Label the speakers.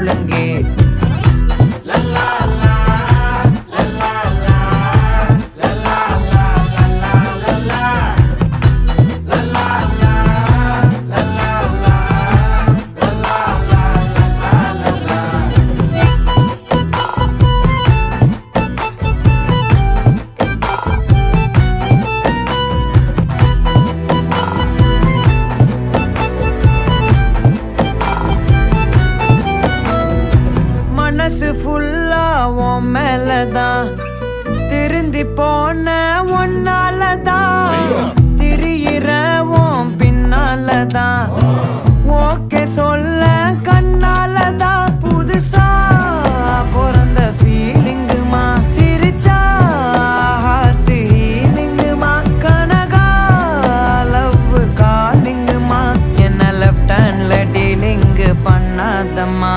Speaker 1: முழங்கே. மனசு ஃபுல்லா உன் மேலதான், திருந்தி போன ஒன்னாலதான், திரியிற உன் பின்னாலதான், ஓகே சொல்ல கண்ணாலதான். புதுசா பிறந்த ஃபீலிங்குமா, சிரிச்சா ஹார்ட் ஹீலிங்குமா, கனகா லவ் காலிங்குமா, என்ன லெஃப்ட் ஹேண்ட்ல டீலிங்கு பண்ணாதம்மா.